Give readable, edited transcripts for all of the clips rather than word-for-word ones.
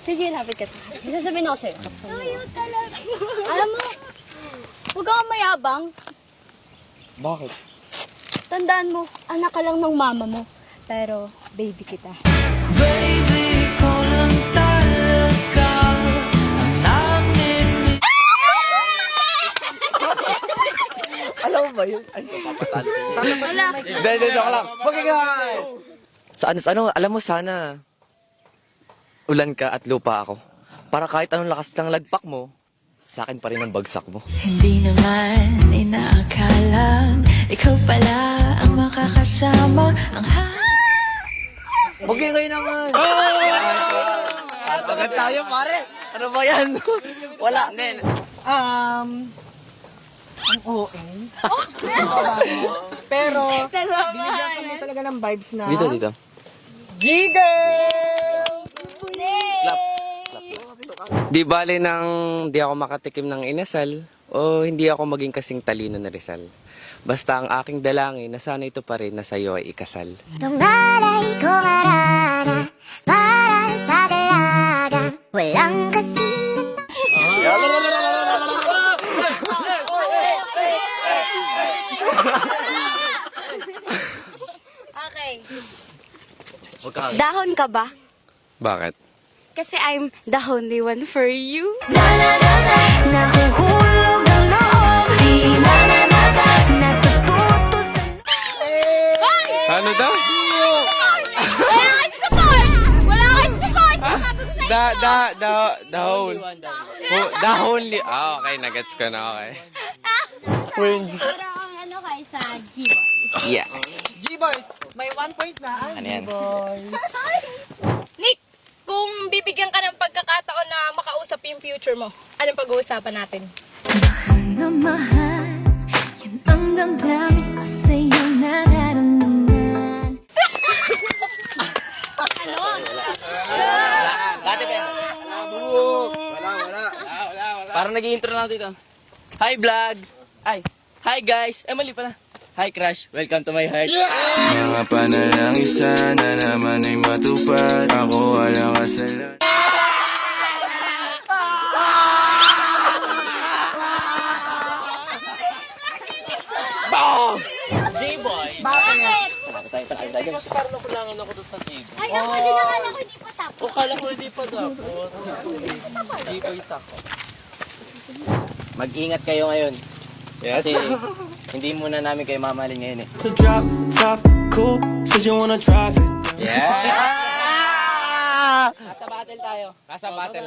Sige, lapit ka sa akin. May sasabihin ako sa'yo. Alam mo, huwag kang mayabang. Bakit? Tandaan mo, anak ka lang ng mama mo. Pero, baby kita. Baby, ko lang talaga ang namin. Alam mo ba yun? Ay, papatalo sa'yo. Wala. Hindi, joke lang. Magigay! Ano, alam mo sana, ulan ka at lupa ako. Para kahit anong lakas ng lagpak mo, sa akin pa rin ang bagsak mo. Hindi naman inaakalang ikaw pala ang makakasama ang Magigay naman! Agad tayo, pare! Ano ba yan? Wala. Ang OA. Pero, binigyan kami talaga ng vibes na... Dito. G-Girl! Di bale nang di ako makatikim ng inasal o hindi ako maging kasing talino na Rizal. Basta ang aking dalangin na sana ito pa rin na sa'yo ay ikasal. Tumalay ko marana para sa dalaga walang kasing Okay. Magkakaroon. Dahon ka ba? Bakit? Kasi I'm the only one for you. nahuhulog ang loob di natututo sa Ano daw? Wala kang support! Wala kang support! Dahon. Dahon. Okay, nagets ko na, okay. Pero ang ano kay sa G-Boy. Yes. G-Boys! May 1 point na ang Ano yan? G-Boys. Nick, kung bibigyan ka ng pagkakataon na makausap yung future mo, anong pag-uusapan natin? na mahal. Yan ang damdamin ko sa'yo nararamdaman. Ano? Dati ba yan? Wala. Parang nag-i-intro lang dito. Hi vlog! Ay, hi guys! Mali pala. Hi crush, welcome to my heart. Mga panalangin sana naman ay matupad. Ako walang kasalanan. Bakit? Parang nakulangan ako doon sa J-Boy. Ay, naku, din akala ko hindi pa tapos. O, kala ko hindi pa tapos. J-Boy ako. Mag-ingat kayo ngayon. Kasi hindi muna namin kayo mamahalin ngayon eh. So drop, cool, said you wanna drive it. Yeah! Nasa battle tayo. Nasa battle.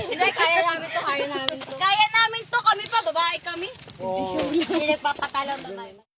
Hindi, kaya namin to. Kaya namin to, kami pa, babae kami. Hindi nagpapatalo, babae.